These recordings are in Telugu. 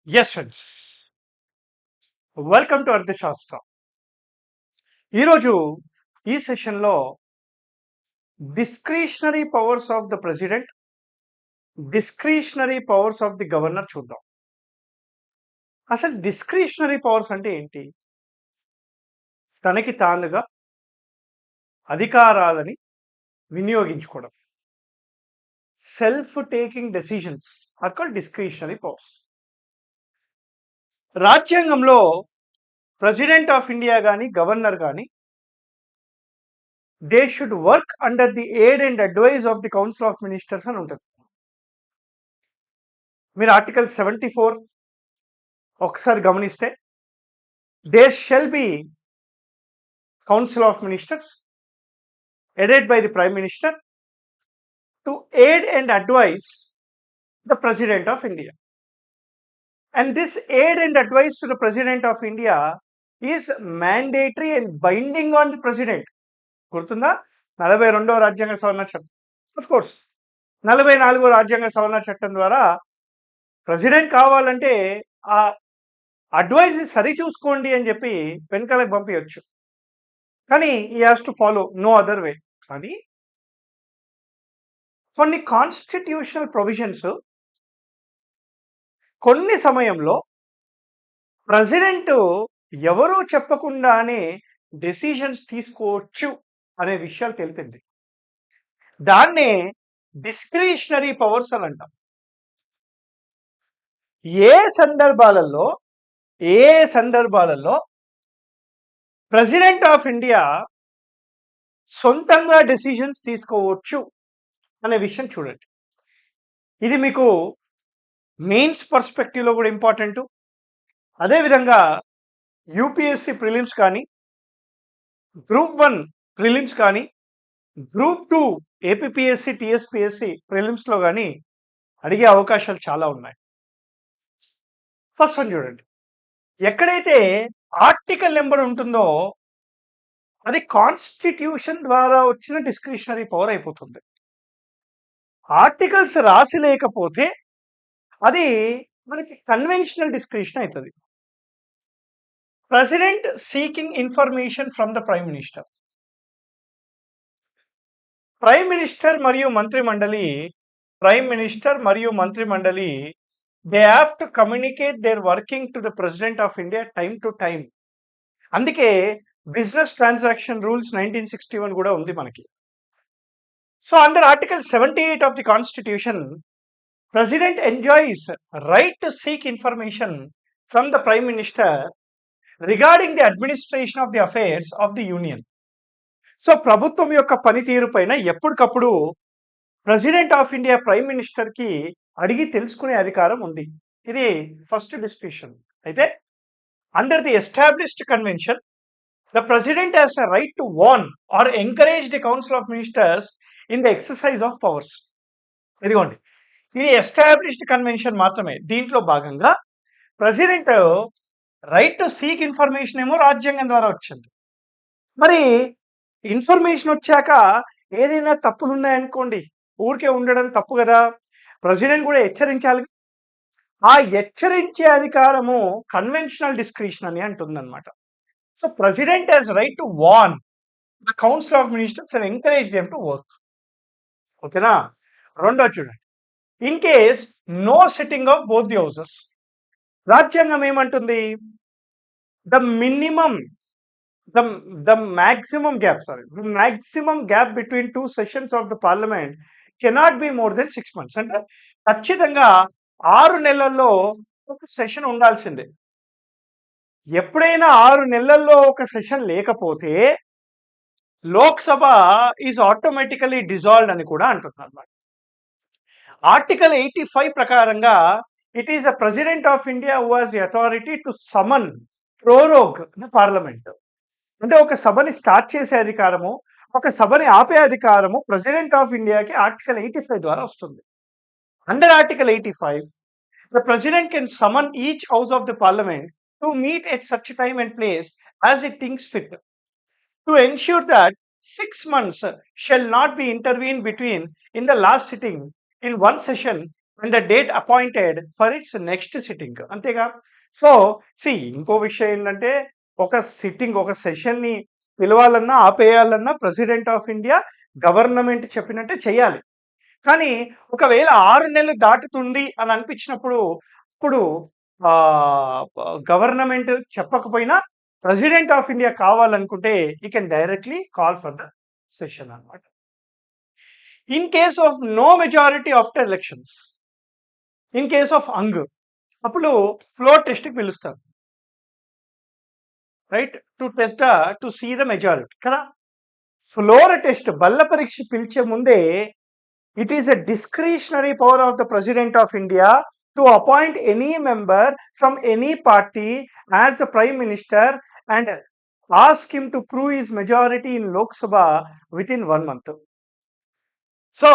Yes, friends. Welcome to Arthashastra. ఈరోజు ఈ సెషన్లో discretionary powers of the president, discretionary powers of the governor చూద్దాం. అసలు డిస్క్రిషనరీ పవర్స్ అంటే ఏంటి? తనకి తానుగా అధికారాలని వినియోగించుకోవడం. Self taking decisions are called discretionary powers. రాజ్యాంగంలో ప్రెసిడెంట్ ఆఫ్ ఇండియా కానీ గవర్నర్ కానీ they should work under the aid and advise of the council of ministers అని ఉంటుంది. మీరు ఆర్టికల్ 74 ఒకసారి గమనిస్తే there shall be council of ministers headed by the prime minister to aid and advise the president of India, and this aid and advice to the president of India is mandatory and binding on the president. గుర్తుందా? 42వ రాజ్యాంగ సవరణ చట్టం, ఆఫ్ కోర్స్ 44వ రాజ్యాంగ సవరణ చట్టం ద్వారా ప్రెసిడెంట్ కావాలంటే ఆ అడ్వైజ్ సరి చూసుకోండి అని చెప్పి వెనకాలకు పంపించవచ్చు, కానీ ఈ has to follow no other way. కానీ కొన్ని కాన్స్టిట్యూషనల్ ప్రొవిజన్స్ కొన్ని సమయంలో ప్రెసిడెంట్ ఎవరూ చెప్పకుండానే డెసిషన్స్ తీసుకోవచ్చు అనే విషయాలు తెలిపింది. దాన్నే డిస్క్రిషనరీ పవర్స్ అని అంటాం. ఏ సందర్భాలలో ప్రెసిడెంట్ ఆఫ్ ఇండియా సొంతంగా డెసిషన్స్ తీసుకోవచ్చు అనే విషయం చూడండి. ఇది మీకు మెయిన్స్ పర్స్పెక్టివ్లో కూడా ఇంపార్టెంట్. అదేవిధంగా యూపీఎస్సి ప్రిలిమ్స్ కానీ, గ్రూప్ 1 ప్రిలిమ్స్ కానీ, గ్రూప్ 2 ఏపీపీఎస్సి టీఎస్పీఎస్సి ప్రిలిమ్స్లో కానీ అడిగే అవకాశాలు చాలా ఉన్నాయి. ఫస్ట్ వన్ చూడండి. ఎక్కడైతే ఆర్టికల్ నెంబర్ ఉంటుందో అది కాన్స్టిట్యూషన్ ద్వారా వచ్చిన డిస్క్రిషనరీ పవర్ అయిపోతుంది. ఆర్టికల్స్ రాసి లేకపోతే అది మనకి కన్వెన్షనల్ డిస్క్రిషన్ అవుతుంది. President seeking information from the prime minister. Prime minister మరియు మంత్రిమండలి they have to communicate their working to the president of India time to time. అందుకే బిజినెస్ ట్రాన్సాక్షన్ రూల్స్ 1961 కూడా ఉంది మనకి. So under article 78 of the Constitution, President enjoys right to seek information from the Prime Minister regarding the administration of the affairs of the Union. So ప్రభుత్వం యొక్క పనితీరు పైన ఎప్పటికప్పుడు ప్రెసిడెంట్ ఆఫ్ ఇండియా ప్రైమ్ మినిస్టర్కి అడిగి తెలుసుకునే అధికారం ఉంది. ఇది ఫస్ట్ డిస్క్రిషన్. అయితే under the established convention the president has a right to warn or encourage the council of ministers in the exercise of powers. ఇదిగోండి, ఇది ఎస్టాబ్లిష్డ్ కన్వెన్షన్ మాత్రమే. దీంట్లో భాగంగా president right to seek information ఏమో రాజ్యాంగం ద్వారా వచ్చింది. మరి ఇన్ఫర్మేషన్ వచ్చాక ఏదైనా తప్పులు ఉన్నాయనుకోండి, ఊరికే ఉండడం తప్పు కదా. ప్రెసిడెంట్ కూడా హెచ్చరించాలి. ఆ హెచ్చరించే అధికారము కన్వెన్షనల్ డిస్క్రిషన్ అని అంటుందన్నమాట. So president has right to warn the council of ministers and encourage them to work. ఓకేనా? రెండో చూడండి. In case no sitting of both the houses, రాజ్యాంగం ఏమంటుంది? The maximum gap between 2 sessions of the parliament cannot be more than 6 months. అంటే ఖచ్చితంగా 6 నెలల్లో ఒక సెషన్ ఉండాల్సిందే. ఎప్పుడైనా 6 నెలల్లో ఒక సెషన్ లేకపోతే లోక్సభ ఈజ్ ఆటోమేటికలీ డిజాల్వ్డ్ అని కూడా అంటున్నారు అన్నమాట. ఆర్టికల్ 85 ప్రకారంగా it is a president of India who has the authority to summon prorogue the parliament. అంటే ఒక సభని స్టార్ట్ చేసే అధికారము, ఒక సభని ఆపే అధికారము ప్రెసిడెంట్ ఆఫ్ ఇండియాకి ఆర్టికల్ 85 ద్వారా వస్తుంది. Under article 85 the president can summon each house of the parliament to meet at such time and place as it thinks fit, to ensure that 6 months shall not be intervened between in the last sitting in one session and the date appointed for it's next sitting. అంతేగా. సో ఇంకో విషయం ఏంటంటే, ఒక సిట్టింగ్ ఒక సెషన్ని పిలవాలన్నా ఆపేయాలన్నా ప్రెసిడెంట్ ఆఫ్ ఇండియా గవర్నమెంట్ చెప్పినట్టే చేయాలి. కానీ ఒకవేళ 6 నెలలు దాటుతుంది అని అనిపించినప్పుడు ఇప్పుడు గవర్నమెంట్ చెప్పకపోయినా ప్రెసిడెంట్ ఆఫ్ ఇండియా కావాలనుకుంటే he can directly call for the session అన్నమాట. In case of no majority after elections, in case of hung అప్పుడు ఫ్లోర్ టెస్ట్కి పిలుస్తారు, right, to see the majority కదా. ఫ్లోర్ టెస్ట్ బల్ల పరీక్ష పిలిచే ముందే it is a discretionary power of the President of India to appoint any member from any party as the Prime Minister and ask him to prove his majority in Lok Sabha within 1 month. So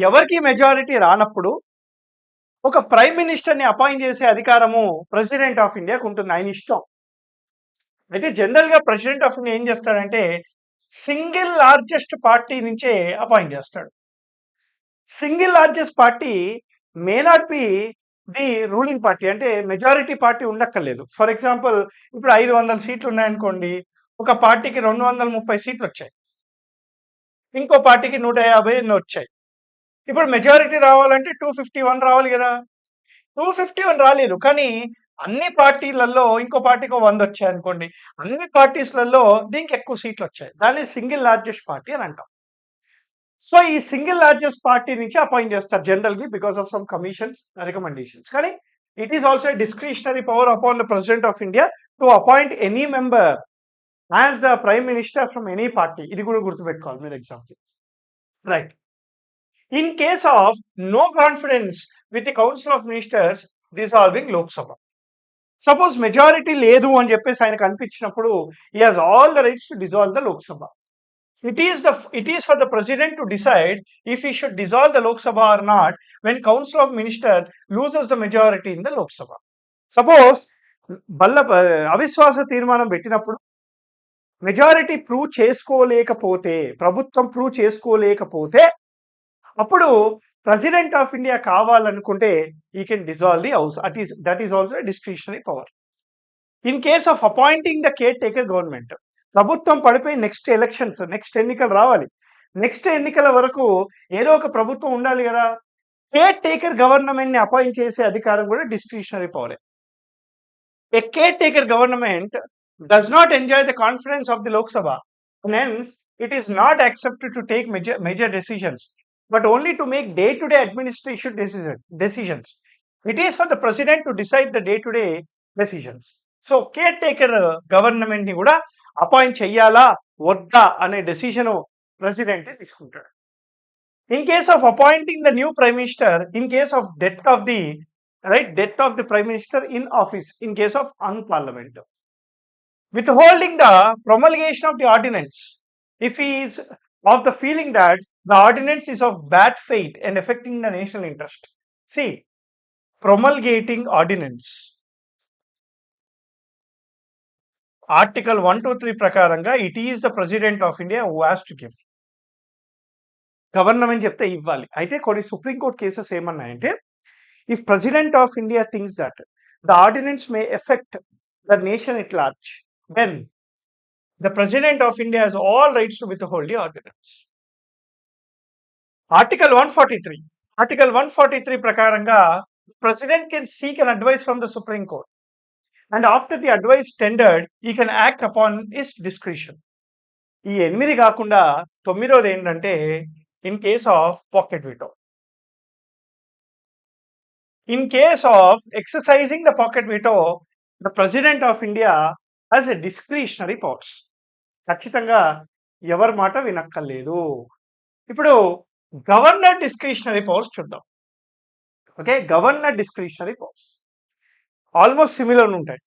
ఎవరికి మెజారిటీ రానప్పుడు ఒక ప్రైమ్ మినిస్టర్ని అపాయింట్ చేసే అధికారము ప్రెసిడెంట్ ఆఫ్ ఇండియాకు ఉంటుంది, ఆయన ఇష్టం. అయితే జనరల్గా ప్రెసిడెంట్ ఆఫ్ ఇండియా ఏం చేస్తాడంటే సింగిల్ లార్జెస్ట్ పార్టీ నుంచే అపాయింట్ చేస్తాడు. Single largest party may not be the ruling party, అంటే మెజారిటీ పార్టీ ఉండక్కర్లేదు. ఫర్ ఎగ్జాంపుల్ ఇప్పుడు 500 సీట్లు ఉన్నాయనుకోండి, ఒక పార్టీకి 230 సీట్లు వచ్చాయి, ఇంకో పార్టీకి 150 ఎన్నో వచ్చాయి. ఇప్పుడు మెజారిటీ రావాలంటే 251 రావాలి కదా. 251 రాలేదు, కానీ అన్ని పార్టీలలో ఇంకో పార్టీకి 100 వచ్చాయి అనుకోండి, అన్ని పార్టీస్లలో దీనికి ఎక్కువ సీట్లు వచ్చాయి, దాన్ని సింగిల్ లార్జెస్ట్ పార్టీ అని అంటాం. సో ఈ సింగిల్ లార్జెస్ట్ పార్టీ నుంచి అపాయింట్ చేస్తారు జనరల్గా because of some commissions recommendations. కానీ it is also discretionary power upon the president of India to appoint any member as the prime minister from any party. ఇది కూడా గుర్తుపెట్టుకోవాలి మీరు example, right. In case of no confidence with the council of ministers dissolving Lok Sabha, suppose majority లేదు అని చెప్పేసి ఆయనకు అనిపించినప్పుడు he has all the rights to dissolve the Lok Sabha. It is for the president to decide if he should dissolve the Lok Sabha or not when Council of Ministers loses the majority in the Lok Sabha. Suppose అవిశ్వాస తీర్మానం పెట్టినప్పుడు మెజారిటీ ప్రూవ్ చేసుకోలేకపోతే, ప్రభుత్వం ప్రూవ్ చేసుకోలేకపోతే అప్పుడు ప్రెసిడెంట్ ఆఫ్ ఇండియా కావాలనుకుంటే he can dissolve the house. That is also discretionary power. In case of appointing the care taker government, ప్రభుత్వం పడిపోయి నెక్స్ట్ ఎలక్షన్స్, నెక్స్ట్ ఎన్నికలు రావాలి, నెక్స్ట్ ఎన్నికల వరకు ఏదో ఒక ప్రభుత్వం ఉండాలి కదా. కేర్ టేకర్ గవర్నమెంట్ని అపాయింట్ చేసే అధికారం కూడా డిస్క్రిషనరీ పవరే. A caretaker government does not enjoy the confidence of the Lok Sabha, and hence it is not accepted to take major decisions but only to make day-to-day administration decisions. It is for the president to decide the day-to-day decisions. So care taker government ని కూడా అపాయింట్ చెయ్యాలా వద్దా అనే డెసిషన్ ప్రెసిడెంట్ తీసుకుంటాడు. In case of appointing the new prime minister, in case of death of the prime minister in office, in case of అన్పార్లమెంట్, withholding the promulgation of the ordinance if he is of the feeling that the ordinance is of bad faith and affecting the national interest. See, promulgating ordinance, Article 123 ప్రకారంగా it is the president of India who has to give. Government చెప్తే ఇవ్వాలి. అయితే కొన్ని సుప్రీంకోర్టు కేసెస్ ఏమన్నాయంటే, if president of India thinks that the ordinance may effect the nation at large, then the President of India has all rights to withhold the ordinance. Article 143 ప్రకారంగా President can seek an advice from the Supreme Court, and after the advice tendered, he can act upon his discretion. ఈ 8 కాకుండా 9వ ఏంటంటే in case of pocket veto. In case of exercising the pocket veto, the president of India has a discretionary powers. ఖచ్చితంగా ఎవరి మాట వినక్కర్లేదు. ఇప్పుడు గవర్నర్ డిస్క్రిషనరీ పవర్స్ చూద్దాం. Okay, governor discretionary powers almost similar ఉంటాయి.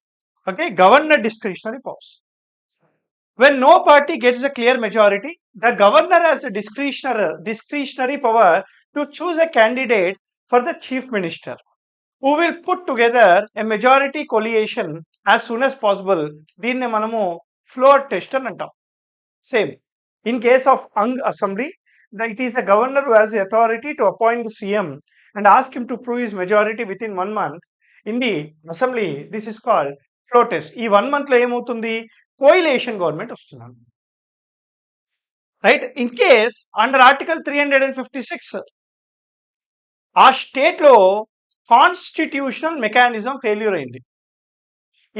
Okay, governor discretionary powers. When no party gets a clear majority, the governor has a discretionary power to choose a candidate for the chief minister who will put together a majority coalition as soon as possible. దీన్ని మనము ఫ్లోర్ టెస్ట్ అని అంటాం. Same in case of hung assembly, it is a governor who has the authority to appoint the CM and ask him to prove his majority within 1 month in the assembly. This is called flow test. ఈ 1 month లో ఏమవుతుంది, కోయిలేషన్ గవర్నమెంట్ వస్తున్నాను. Right, in case under article 356 ఆ స్టేట్ లో కాన్స్టిట్యూషనల్ మెకానిజం ఫెయిల్యూర్ అయింది.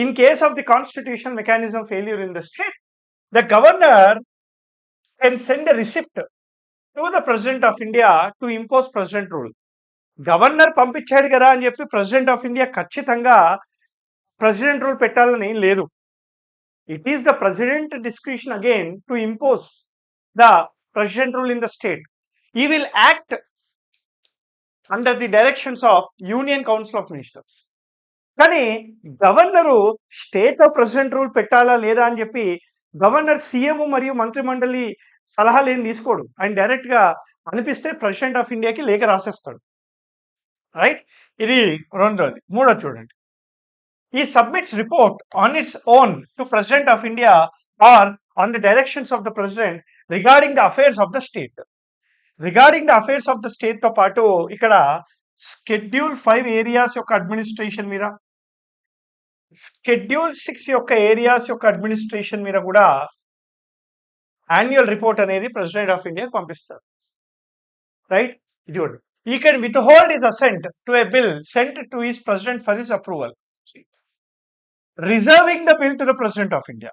In case of the constitutional mechanism failure in the state, the governor can send a receipt to the president of India to impose president rule. Governor పంపించాడు కదా అని చెప్పి ప్రెసిడెంట్ ఆఫ్ ఇండియా ఖచ్చితంగా ప్రెసిడెంట్ రూల్ పెట్టాలని ఏం లేదు. It is the president discretion again to impose the president rule in the state. He will act under the directions of union council of ministers. కానీ గవర్నరు స్టేట్ లో ప్రెసిడెంట్ రూల్ పెట్టాలా లేదా అని చెప్పి గవర్నర్ సీఎం మరియు మంత్రిమండలి సలహాలు ఏం తీసుకోడు. ఆయన డైరెక్ట్ గా అనిపిస్తే ప్రెసిడెంట్ ఆఫ్ ఇండియాకి లేఖ రాసేస్తాడు. రైట్, ఇది రెండోది. మూడోది చూడండి, ఈ submits report on its own to president of India or on the directions of the president regarding the affairs of the state. Regarding the affairs of the state తో పాటు ఇక్కడ షెడ్యూల్ 5 ఏరియాస్ యొక్క అడ్మినిస్ట్రేషన్ మీద, షెడ్యూల్ 6 యొక్క ఏరియాస్ యొక్క అడ్మినిస్ట్రేషన్ మీద కూడా యాన్యువల్ రిపోర్ట్ అనేది ప్రెసిడెంట్ ఆఫ్ ఇండియా పంపిస్తారు. రైట్, ఇది చూడండి. He can withhold his assent to a bill sent to his president for his approval. Reserving the bill to the president of India.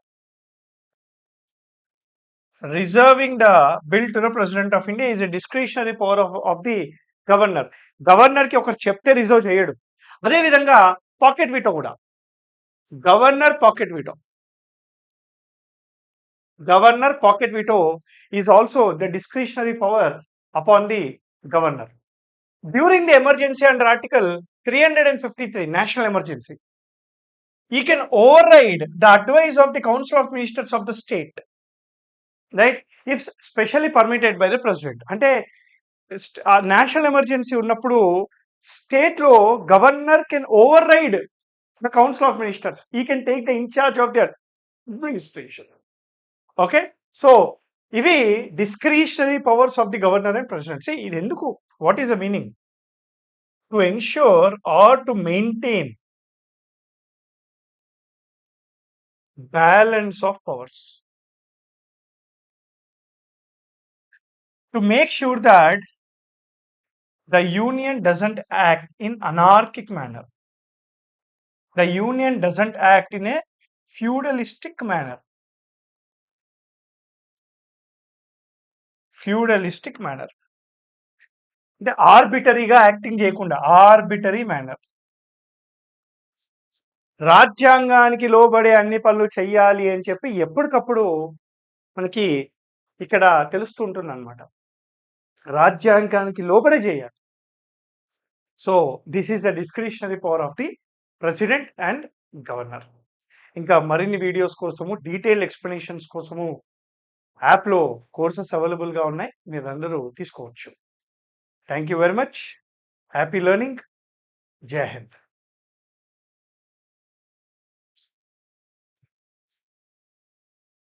Reserving the bill to the president of India is a discretionary power of the governor. Governor ki ఒకరు చెప్తే రిజర్వ్ చేయడు. అదే విధంగా పాకెట్ వీటో కూడా. Governor pocket veto. Governor pocket veto is also the discretionary power upon the governor. During the emergency under Article 353, national emergency, he can override the advice of the Council of Ministers of the state, right, if specially permitted by the president. అంటే నేషనల్ ఎమర్జెన్సీ ఉన్నప్పుడు స్టేట్ లో governor can override the council of ministers. He can take the in charge of the administration. Okay, so ఇవి discretionary powers of the governor and president. ఇది ఎందుకు, what is the meaning? To ensure or to maintain balance of powers, to make sure that the union doesn't act in anarchic manner, the union doesn't act in a feudalistic manner. Feudalistic manner అంటే ఆర్బిటరీగా యాక్టింగ్ చేయకుండా, ఆర్బిటరీ మేనర్. రాజ్యాంగానికి లోబడే అన్ని పనులు చెయ్యాలి అని చెప్పి ఎప్పటికప్పుడు మనకి ఇక్కడ తెలుస్తుంటుంది అనమాట. రాజ్యాంగానికి లోబడే చేయాలి. So this is the discretionary power of the president and governor. ఇంకా మరిన్ని వీడియోస్ కోసము, డీటెయిల్డ్ ఎక్స్ప్లెనేషన్స్ కోసము యాప్లో కోర్సెస్ అవైలబుల్గా ఉన్నాయి, మీరు అందరూ తీసుకోవచ్చు. Thank you very much. Happy learning. జై హింద్.